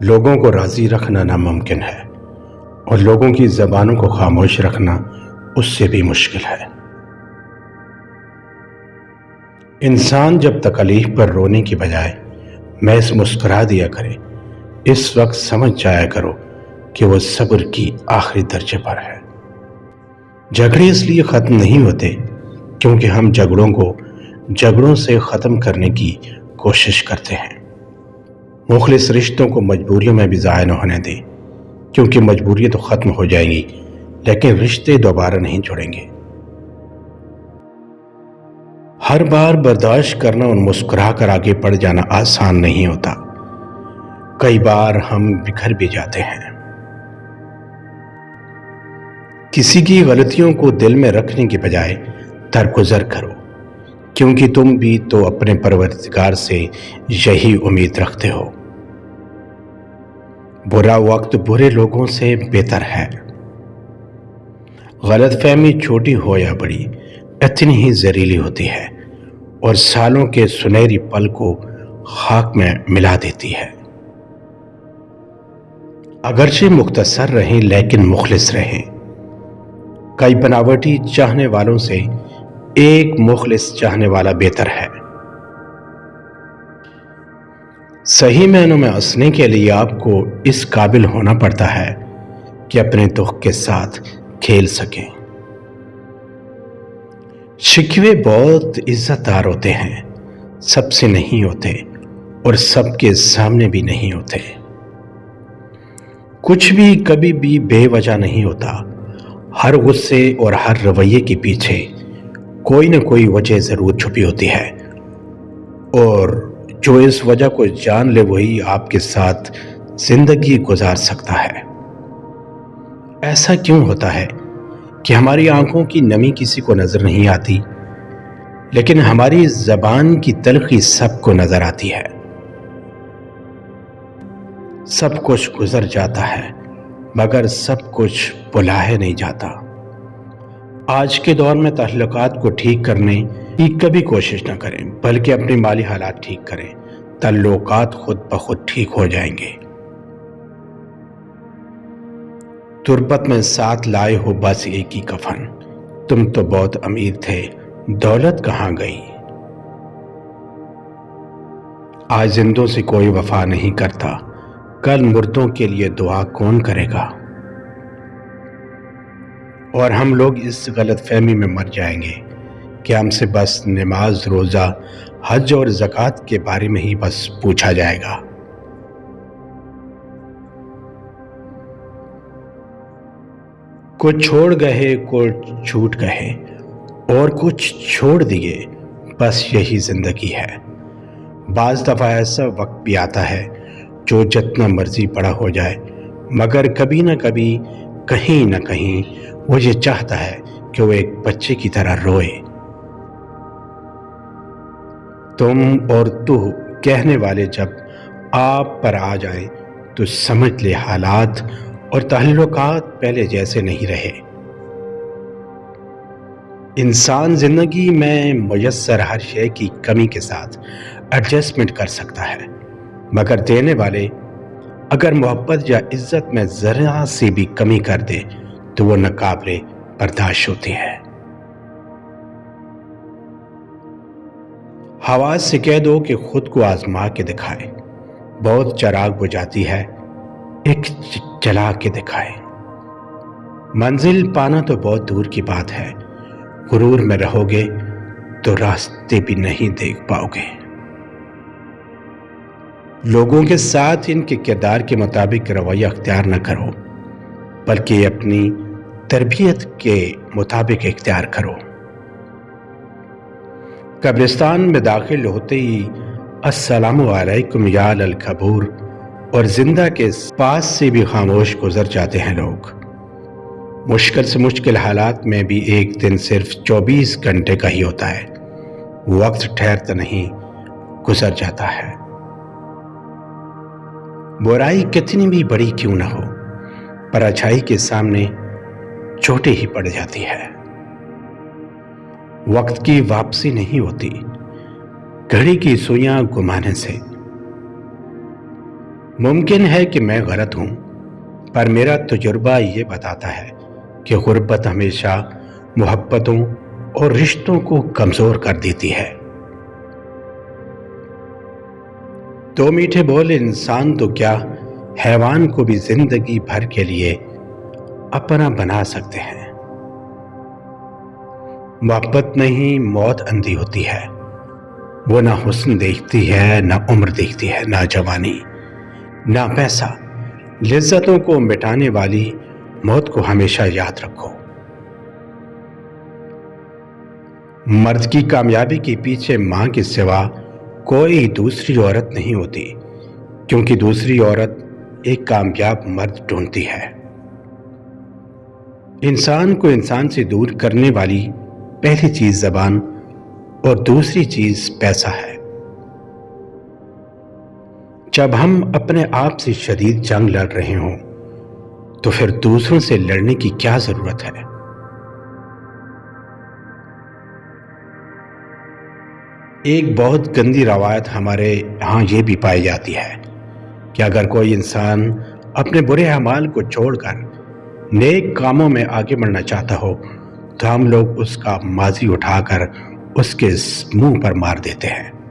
لوگوں کو راضی رکھنا ناممکن ہے اور لوگوں کی زبانوں کو خاموش رکھنا اس سے بھی مشکل ہے۔ انسان جب تکلیف پر رونے کی بجائے محض مسکرا دیا کرے، اس وقت سمجھ جایا کرو کہ وہ صبر کی آخری درجے پر ہے۔ جھگڑے اس لیے ختم نہیں ہوتے کیونکہ ہم جھگڑوں سے ختم کرنے کی کوشش کرتے ہیں۔ مخلص رشتوں کو مجبوریوں میں بھی ضائع نہ ہونے دیں، کیونکہ مجبوریاں تو ختم ہو جائیں گی لیکن رشتے دوبارہ نہیں جڑیں گے۔ ہر بار برداشت کرنا اور مسکرا کر آگے بڑھ جانا آسان نہیں ہوتا۔ کئی بار ہم بکھر بھی جاتے ہیں۔ کسی کی غلطیوں کو دل میں رکھنے کے بجائے درگزر کرو، کیونکہ تم بھی تو اپنے پروردگار سے یہی امید رکھتے ہو۔ برا وقت برے لوگوں سے بہتر ہے۔ غلط فہمی چھوٹی ہو یا بڑی اتنی ہی زہریلی ہوتی ہے اور سالوں کے سنہری پل کو خاک میں ملا دیتی ہے۔ اگرچہ مختصر رہیں لیکن مخلص رہیں۔ کئی بناوٹی چاہنے والوں سے ایک مخلص چاہنے والا بہتر ہے۔ صحیح معنوں میں ہنسنے کے لیے آپ کو اس قابل ہونا پڑتا ہے کہ اپنے دکھ کے ساتھ کھیل سکیں۔ شکوے بہت عزت دار ہوتے ہیں، سب سے نہیں ہوتے اور سب کے سامنے بھی نہیں ہوتے۔ کچھ بھی کبھی بھی بے وجہ نہیں ہوتا۔ ہر غصے اور ہر رویے کے پیچھے کوئی نہ کوئی وجہ ضرور چھپی ہوتی ہے، اور جو اس وجہ کو جان لے وہی آپ کے ساتھ زندگی گزار سکتا ہے۔ ایسا کیوں ہوتا ہے کہ ہماری آنکھوں کی نمی کسی کو نظر نہیں آتی، لیکن ہماری زبان کی تلخی سب کو نظر آتی ہے؟ سب کچھ گزر جاتا ہے مگر سب کچھ بھلایا نہیں جاتا۔ آج کے دور میں تعلقات کو ٹھیک کرنے کی کبھی کوشش نہ کریں، بلکہ اپنے مالی حالات ٹھیک کریں۔ تعلقات خود بخود ٹھیک ہو جائیں گے۔ تربت میں ساتھ لائے ہو بس ایک ہی کفن، تم تو بہت امیر تھے، دولت کہاں گئی؟ آج زندوں سے کوئی وفا نہیں کرتا، کل مردوں کے لیے دعا کون کرے گا؟ اور ہم لوگ اس غلط فہمی میں مر جائیں گے کہ ہم سے بس نماز، روزہ، حج اور زکوٰۃ کے بارے میں ہی بس پوچھا جائے گا۔ کچھ چھوڑ گئے، کچھ چھوٹ گئے اور کچھ چھوڑ دیے، بس یہی زندگی ہے۔ بعض دفعہ ایسا وقت بھی آتا ہے جو جتنا مرضی بڑا ہو جائے مگر کبھی نہ کبھی کہیں نہ کہیں وہ یہ چاہتا ہے کہ وہ ایک بچے کی طرح روئے۔ تم اور تو کہنے والے جب آپ پر آ جائیں تو سمجھ لے حالات اور تعلقات پہلے جیسے نہیں رہے۔ انسان زندگی میں میسر ہر شے کی کمی کے ساتھ ایڈجسٹمنٹ کر سکتا ہے، مگر دینے والے اگر محبت یا عزت میں ذرا سی بھی کمی کر دے تو وہ ناقابل برداشت ہوتی ہے۔ حواس سے کہہ دو کہ خود کو آزما کے دکھائے، بہت چراغ بجھاتی ہے، ایک جلا کے دکھائے۔ منزل پانا تو بہت دور کی بات ہے، غرور میں رہو گے تو راستے بھی نہیں دیکھ پاؤ گے۔ لوگوں کے ساتھ ان کے کردار کے مطابق رویہ اختیار نہ کرو، بلکہ اپنی تربیت کے مطابق اختیار کرو۔ قبرستان میں داخل ہوتے ہی السلام علیکم یا القبور اور زندہ کے پاس سے بھی خاموش گزر جاتے ہیں لوگ۔ مشکل سے مشکل حالات میں بھی ایک دن صرف 24 گھنٹے کا ہی ہوتا ہے، وقت ٹھہرتا نہیں، گزر جاتا ہے۔ برائی کتنی بھی بڑی کیوں نہ ہو پر اچھائی کے سامنے چھوٹی ہی پڑ جاتی ہے۔ وقت کی واپسی نہیں ہوتی، گھڑی کی سوئیاں گھمانے سے۔ ممکن ہے کہ میں غلط ہوں، پر میرا تجربہ یہ بتاتا ہے کہ غربت ہمیشہ محبتوں اور رشتوں کو کمزور کر دیتی ہے۔ دو میٹھے بول انسان تو کیا حیوان کو بھی زندگی بھر کے لیے اپنا بنا سکتے ہیں۔ محبت نہیں، موت اندھی ہوتی ہے۔ وہ نہ حسن دیکھتی ہے، نہ عمر دیکھتی ہے، نہ جوانی، نہ پیسہ۔ لذتوں کو مٹانے والی موت کو ہمیشہ یاد رکھو۔ مرد کی کامیابی کے پیچھے ماں کے سوا کوئی دوسری عورت نہیں ہوتی، کیونکہ دوسری عورت ایک کامیاب مرد ڈھونڈتی ہے۔ انسان کو انسان سے دور کرنے والی پہلی چیز زبان اور دوسری چیز پیسہ ہے۔ جب ہم اپنے آپ سے شدید جنگ لڑ رہے ہوں تو پھر دوسروں سے لڑنے کی کیا ضرورت ہے؟ ایک بہت گندی روایت ہمارے ہاں یہ بھی پائی جاتی ہے کہ اگر کوئی انسان اپنے برے اعمال کو چھوڑ کر نیک کاموں میں آگے بڑھنا چاہتا ہو تو ہم لوگ اس کا ماضی اٹھا کر اس کے منہ پر مار دیتے ہیں۔